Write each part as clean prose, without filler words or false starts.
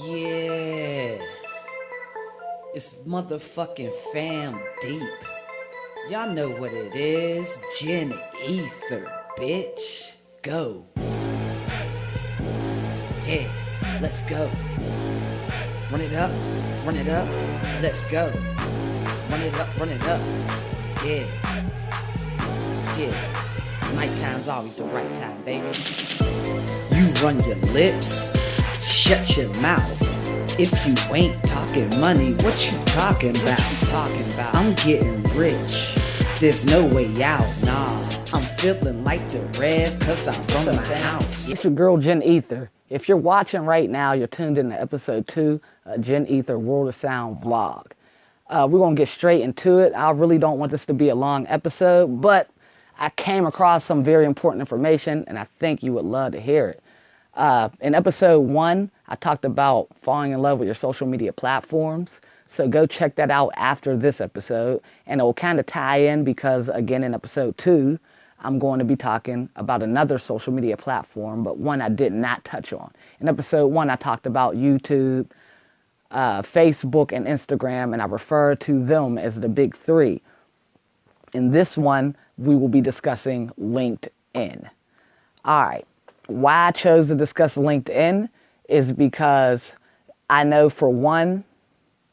Yeah, it's motherfucking fam deep. Y'all know what it is. Gen Ether, bitch. Go. Yeah, let's go. Run it up, run it up, let's go. Run it up, run it up. Yeah, yeah. Nighttime's always the right time, baby. You run your lips, shut your mouth. If you ain't talking money, what you talking about? I'm getting rich. There's no way out, nah. I'm feeling like the Rev, cause I run my house. It's your girl, Gen Ether. If you're watching right now, you're tuned in to episode 2, Gen Ether World of Sound vlog. We're going to get straight into it. I really don't want this to be a long episode, but I came across some very important information, and I think you would love to hear it. In episode 1, I talked about falling in love with your social media platforms. So go check that out after this episode. And it will kind of tie in because, again, in episode 2, I'm going to be talking about another social media platform, but one I did not touch on. In episode 1, I talked about YouTube, Facebook, and Instagram, and I refer to them as the big 3. In this one, we will be discussing LinkedIn. All right. Why I chose to discuss LinkedIn is because I know, for one,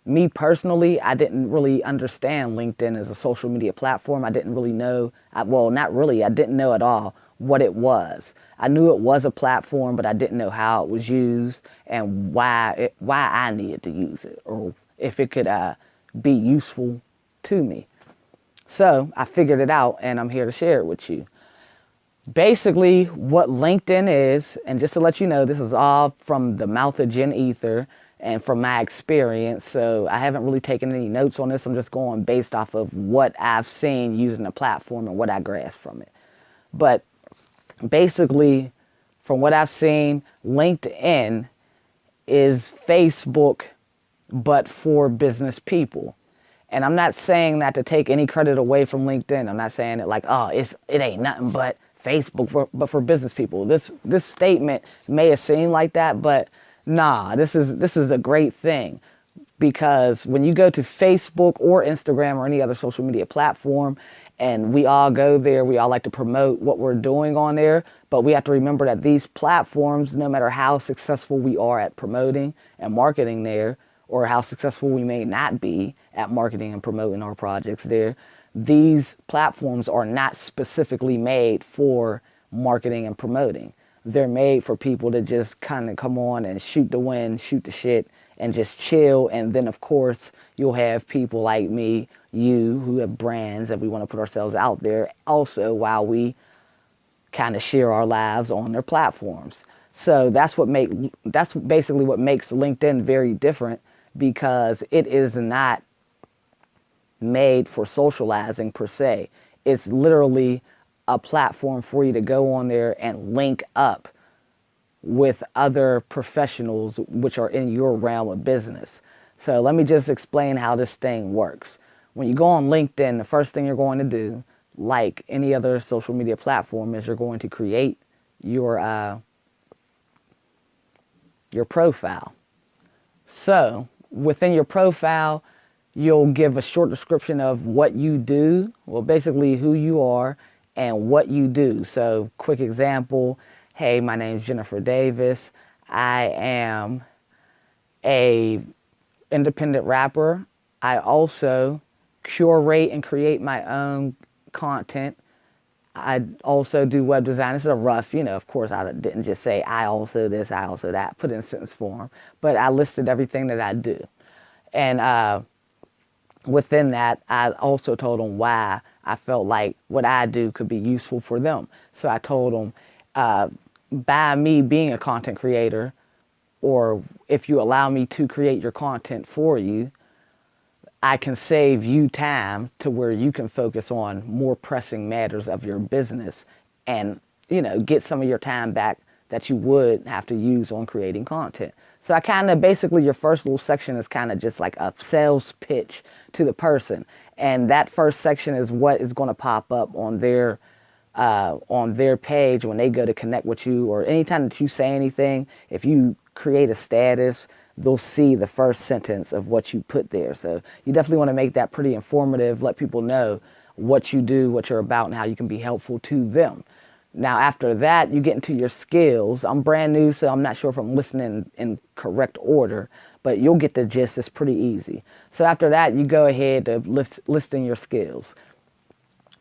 me personally, I didn't really understand LinkedIn as a social media platform. I didn't really know, not really, I didn't know at all what it was. I knew it was a platform, but I didn't know how it was used and why I needed to use it, or if it could be useful to me. So I figured it out, and I'm here to share it with you. Basically, what LinkedIn is, and just to let you know, this is all from the mouth of Gen Ether and from my experience, so I haven't really taken any notes on this. I'm just going based off of what I've seen using the platform and what I grasp from it. But basically, from what I've seen, LinkedIn is Facebook, but for business people. And I'm not saying that to take any credit away from LinkedIn. I'm not saying it like, oh, it ain't nothing but Facebook, but for business people. This statement may have seemed like that, but nah, this is a great thing, because when you go to Facebook or Instagram or any other social media platform, and we all go there, we all like to promote what we're doing on there, but we have to remember that these platforms, no matter how successful we are at promoting and marketing there, or how successful we may not be at marketing and promoting our projects there, these platforms are not specifically made for marketing and promoting. They're made for people to just kind of come on and shoot the wind, shoot the shit, and just chill. And then, of course, you'll have people like me, you, who have brands that we want to put ourselves out there also, while we kind of share our lives on their platforms. So that's basically what makes LinkedIn very different, because it is not made for socializing per se. It's literally a platform for you to go on there and link up with other professionals which are in your realm of business. So let me just explain how this thing works. When you go on LinkedIn, the first thing you're going to do, like any other social media platform, is you're going to create your profile. So within your profile, you'll give a short description of what you do, well, basically who you are and what you do. So, quick example, hey, my name's Jennifer Davis. I am a independent rapper. I also curate and create my own content. I also do web design. This is a rough, of course, I didn't just say I also this, I also that, put it in sentence form, but I listed everything that I do. And within that, I also told them why I felt like what I do could be useful for them. So I told them, by me being a content creator, or if you allow me to create your content for you, I can save you time to where you can focus on more pressing matters of your business and, get some of your time back that you would have to use on creating content. So I basically, your first little section is kind of just like a sales pitch to the person. And that first section is what is going to pop up on their page when they go to connect with you, or anytime that you say anything. If you create a status they'll see the first sentence of what you put there. So you definitely want to make that pretty informative, let people know what you do, what you're about, and how you can be helpful to them. Now, after that, you get into your skills. I'm brand new, so I'm not sure if I'm listening in correct order, but you'll get the gist. It's pretty easy. So after that, you go ahead to listing your skills.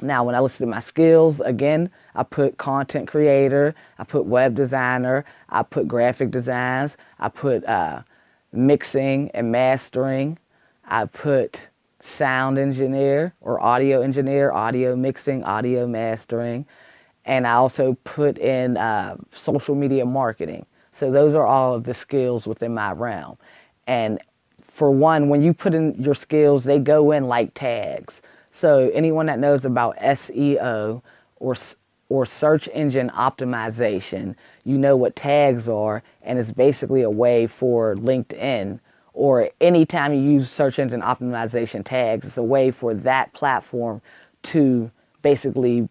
Now, when I listed my skills, again, I put content creator, I put web designer, I put graphic designs, I put mixing and mastering, I put sound engineer or audio engineer, audio mixing, audio mastering, and I also put in social media marketing. So those are all of the skills within my realm. And for one, when you put in your skills, they go in like tags. So anyone that knows about SEO or search engine optimization, you know what tags are, and it's basically a way for LinkedIn, or anytime you use search engine optimization tags, it's a way for that platform to basically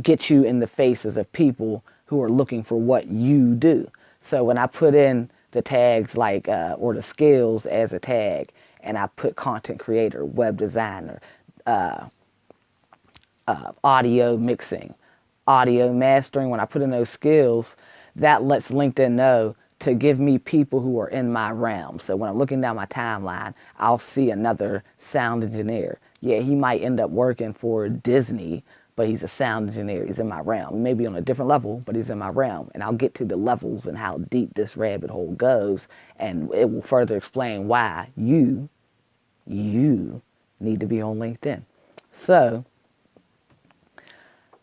get you in the faces of people who are looking for what you do. So when I put in the tags like or the skills as a tag, and I put content creator, web designer, audio mixing, audio mastering, when I put in those skills, that lets LinkedIn know to give me people who are in my realm. So when I'm looking down my timeline, I'll see another sound engineer. Yeah, he might end up working for Disney, but he's a sound engineer. He's in my realm. Maybe on a different level, but he's in my realm. And I'll get to the levels and how deep this rabbit hole goes, and it will further explain why you need to be on LinkedIn. So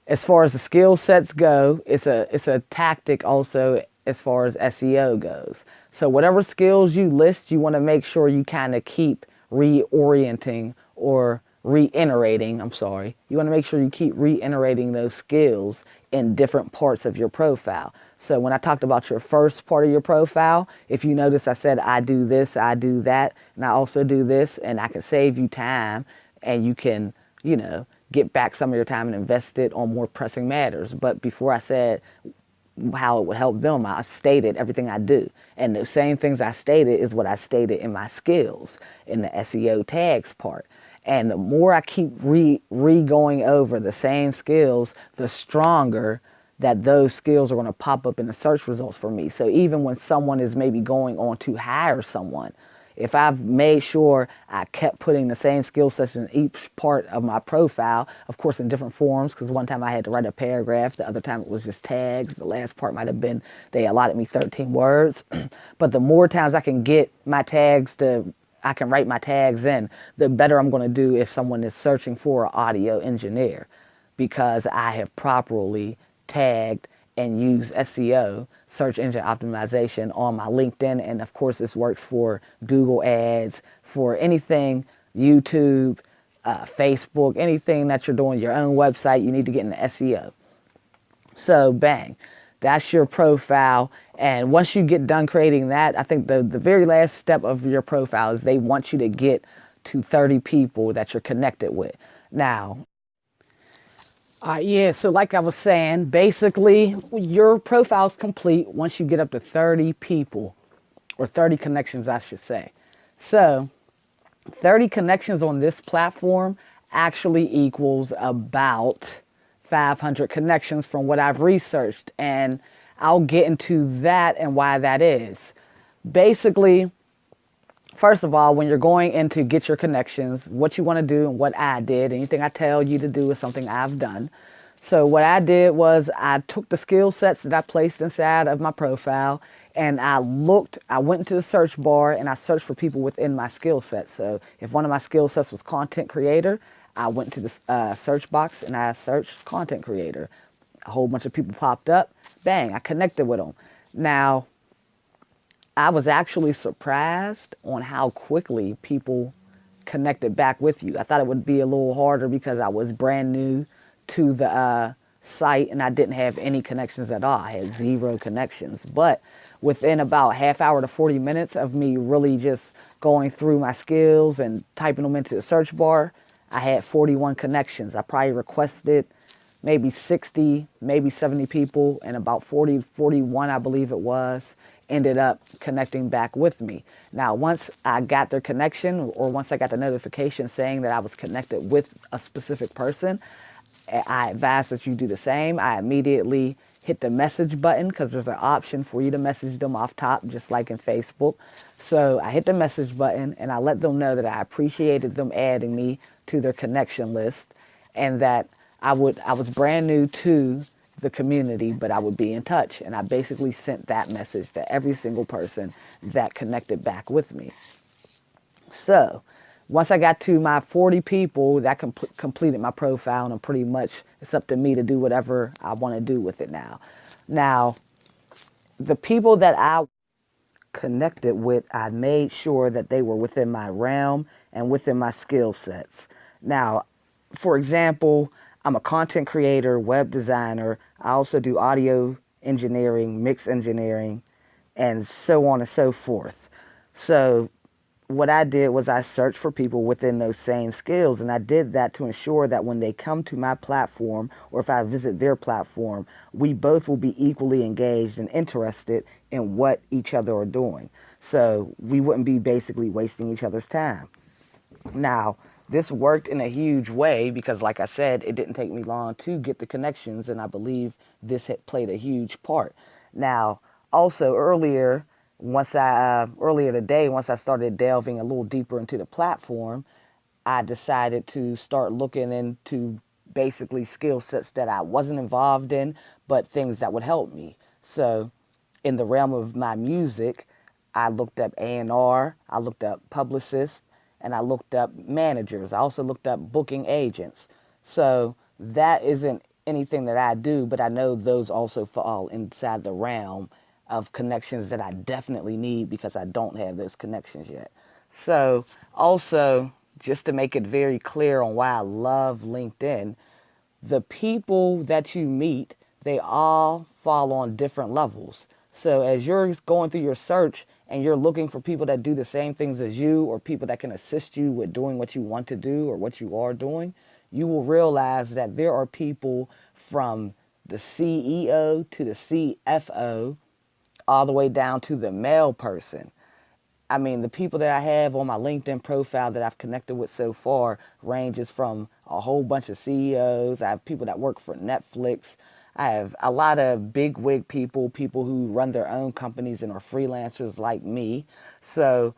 as far as the skill sets go, it's a tactic also as far as SEO goes. So whatever skills you list, you want to make sure you kind of keep reorienting or reiterating. You want to make sure you keep reiterating those skills in different parts of your profile. So when I talked about your first part of your profile, if you notice I said I do this, I do that, and I also do this, and I can save you time, and you can, get back some of your time and invest it on more pressing matters. But before I said how it would help them, I stated everything I do. And the same things I stated is what I stated in my skills in the SEO tags part. And the more I keep going over the same skills, the stronger that those skills are going to pop up in the search results for me. So even when someone is maybe going on to hire someone, if I've made sure I kept putting the same skill sets in each part of my profile, of course in different forms, because one time I had to write a paragraph, the other time it was just tags, the last part might have been they allotted me 13 words. But the more times I can get my tags I can write my tags in, the better I'm going to do if someone is searching for an audio engineer, because I have properly tagged and used SEO, search engine optimization, on my LinkedIn. And of course this works for Google ads, for anything, YouTube, Facebook, anything that you're doing, your own website, you need to get into SEO. So bang, that's your profile. And once you get done creating that, I think the very last step of your profile is they want you to get to 30 people that you're connected with. Now, so like I was saying, basically your profile's complete once you get up to 30 people, or 30 connections, I should say. So 30 connections on this platform actually equals about 500 connections from what I've researched. And I'll get into that and why that is. Basically, first of all, when you're going in to get your connections, what you want to do and what I did, anything I tell you to do is something I've done. So what I did was I took the skill sets that I placed inside of my profile, and I went into the search bar and I searched for people within my skill set. So if one of my skill sets was content creator, I went to the search box and I searched content creator. A whole bunch of people popped up. Bang, I connected with them. Now, I was actually surprised on how quickly people connected back with you. I thought it would be a little harder because I was brand new to the site and I didn't have any connections at all. I had 0 connections. But within about half hour to 40 minutes of me really just going through my skills and typing them into the search bar, I had 41 connections. I probably requested maybe 60, maybe 70 people, and about 40, 41, I believe it was, ended up connecting back with me. Now, once I got their connection, or once I got the notification saying that I was connected with a specific person, I advise that you do the same. I immediately hit the message button because there's an option for you to message them off top, just like in Facebook. So I hit the message button and I let them know that I appreciated them adding me to their connection list, and that I was brand new to the community, but I would be in touch. And I basically sent that message to every single person that connected back with me. So once I got to my 40 people, that completed my profile, and pretty much it's up to me to do whatever I want to do with it now. Now, the people that I connected with, I made sure that they were within my realm and within my skill sets. Now, for example, I'm a content creator, web designer. I also do audio engineering, mix engineering, and so on and so forth. So what I did was I searched for people within those same skills, and I did that to ensure that when they come to my platform, or if I visit their platform, we both will be equally engaged and interested in what each other are doing. So we wouldn't be basically wasting each other's time. Now, this worked in a huge way because, like I said, it didn't take me long to get the connections, and I believe this had played a huge part. Now, also earlier today, once I started delving a little deeper into the platform, I decided to start looking into basically skill sets that I wasn't involved in, but things that would help me. So in the realm of my music, I looked up A&R, I looked up publicists, and I looked up managers. I also looked up booking agents. So that isn't anything that I do, but I know those also fall inside the realm of connections that I definitely need because I don't have those connections yet. So also, just to make it very clear on why I love LinkedIn, the people that you meet, they all fall on different levels. So as you're going through your search and you're looking for people that do the same things as you, or people that can assist you with doing what you want to do or what you are doing, you will realize that there are people from the CEO to the CFO, all the way down to the mail person. I mean, the people that I have on my LinkedIn profile that I've connected with so far ranges from a whole bunch of CEOs. I have people that work for Netflix. I have a lot of big wig people who run their own companies and are freelancers like me. So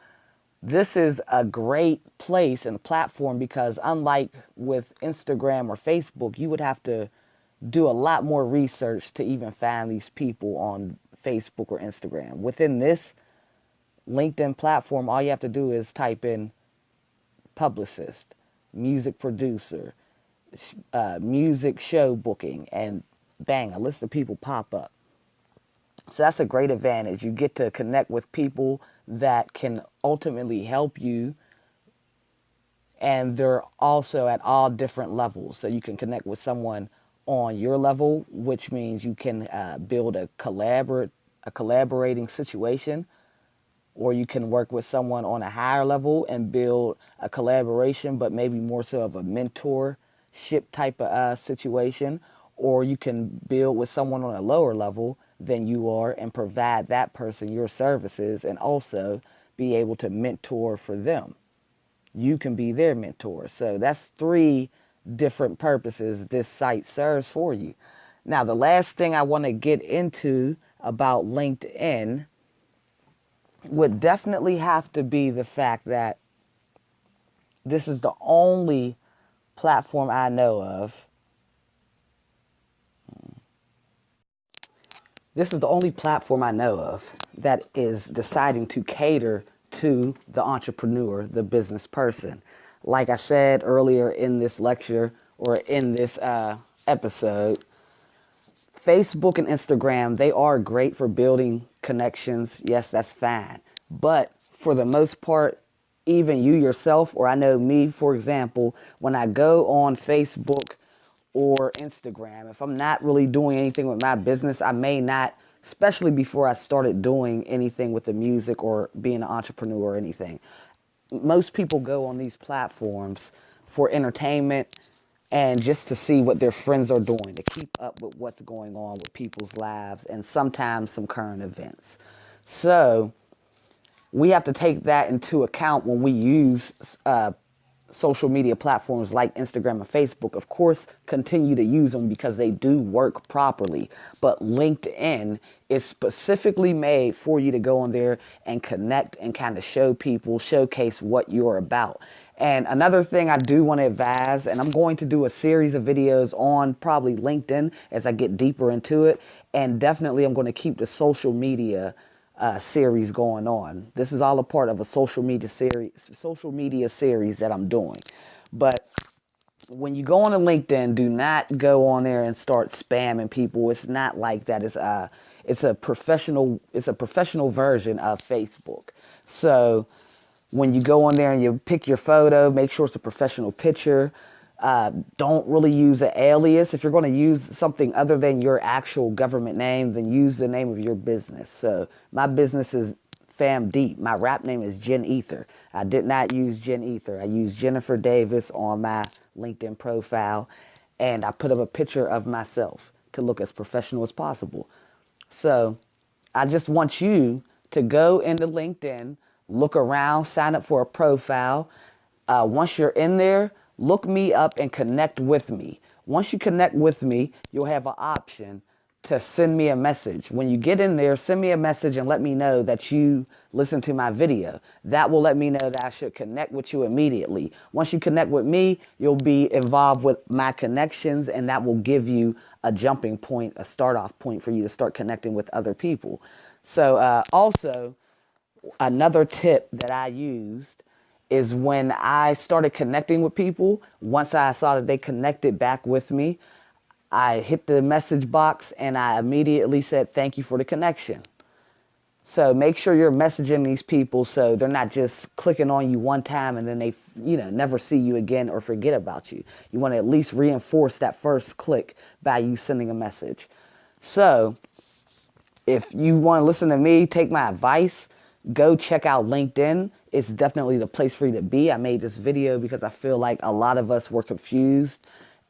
this is a great place and platform because, unlike with Instagram or Facebook, you would have to do a lot more research to even find these people on Facebook or Instagram. Within this LinkedIn platform, all you have to do is type in publicist, music producer, music show booking, and bang, a list of people pop up. So that's a great advantage. You get to connect with people that can ultimately help you, and they're also at all different levels. So you can connect with someone on your level, which means you can build a collaborating situation, or you can work with someone on a higher level and build a collaboration, but maybe more so of a mentorship type of situation, or you can build with someone on a lower level than you are and provide that person your services and also be able to mentor for them. You can be their mentor. So that's 3 different purposes this site serves for you. Now, the last thing I want to get into about LinkedIn would definitely have to be the fact that this is the only platform I know of. This is the only platform I know of that is deciding to cater to the entrepreneur, the business person. Like I said earlier in this lecture or in this episode, Facebook and Instagram, they are great for building connections. Yes, that's fine. But for the most part, even you yourself, or I know me, for example, when I go on Facebook or Instagram, if I'm not really doing anything with my business, I may not, especially before I started doing anything with the music or being an entrepreneur or anything. Most people go on these platforms for entertainment and just to see what their friends are doing, to keep up with what's going on with people's lives and sometimes some current events. So we have to take that into account when we use social media platforms like Instagram and Facebook. Of course, continue to use them because they do work properly. But LinkedIn is specifically made for you to go on there and connect and kind of show people, showcase what you're about. And another thing I do want to advise, and I'm going to do a series of videos on probably LinkedIn as I get deeper into it. And definitely I'm going to keep the social media series going on. This is all a part of a social media series that I'm doing. But when you go on to LinkedIn, do not go on there and start spamming people. It's not like that. It's a professional version of Facebook. So when you go on there and you pick your photo, make sure it's a professional picture. Don't really use an alias. If you're going to use something other than your actual government name, then use the name of your business. So my business is Fam Deep. My rap name is Jen Ether. I did not use Jen Ether. I used Jennifer Davis on my LinkedIn profile, and I put up a picture of myself to look as professional as possible. So I just want you to go into LinkedIn, look around, sign up for a profile. Once you're in there, look me up and connect with me. Once you connect with me, you'll have an option to send me a message. When you get in there, send me a message and let me know that you listened to my video. That will let me know that I should connect with you immediately. Once you connect with me, you'll be involved with my connections, and that will give you a jumping point, a start off point for you to start connecting with other people. So also, another tip that I used is when I started connecting with people, once I saw that they connected back with me, I hit the message box and I immediately said, thank you for the connection. So make sure you're messaging these people so they're not just clicking on you one time and then they, never see you again or forget about you. You want to at least reinforce that first click by you sending a message. So if you want to listen to me, take my advice, go check out LinkedIn. It's definitely the place for you to be. I made this video because I feel like a lot of us were confused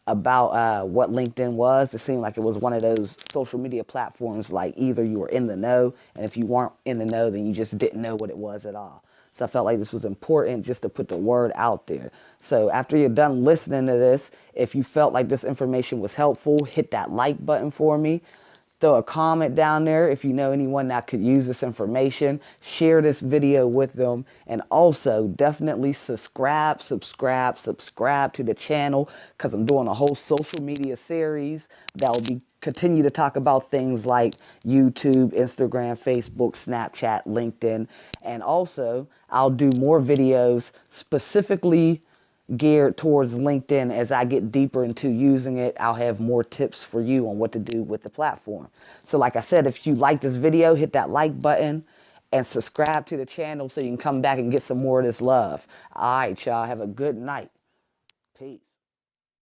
about what LinkedIn was. It seemed like it was one of those social media platforms like either you were in the know, and if you weren't in the know, then you just didn't know what it was at all. So I felt like this was important just to put the word out there. So after you're done listening to this, if you felt like this information was helpful, hit that like button for me. Throw a comment down there if you know anyone that could use this information. Share this video with them. And also definitely subscribe to the channel, because I'm doing a whole social media series that will continue to talk about things like YouTube, Instagram, Facebook, Snapchat, LinkedIn. And also I'll do more videos specifically geared towards LinkedIn. As I get deeper into using it, I'll have more tips for you on what to do with the platform. So like I said, if you like this video, hit that like button and subscribe to the channel so you can come back and get some more of this love. All right, y'all, have a good night. Peace.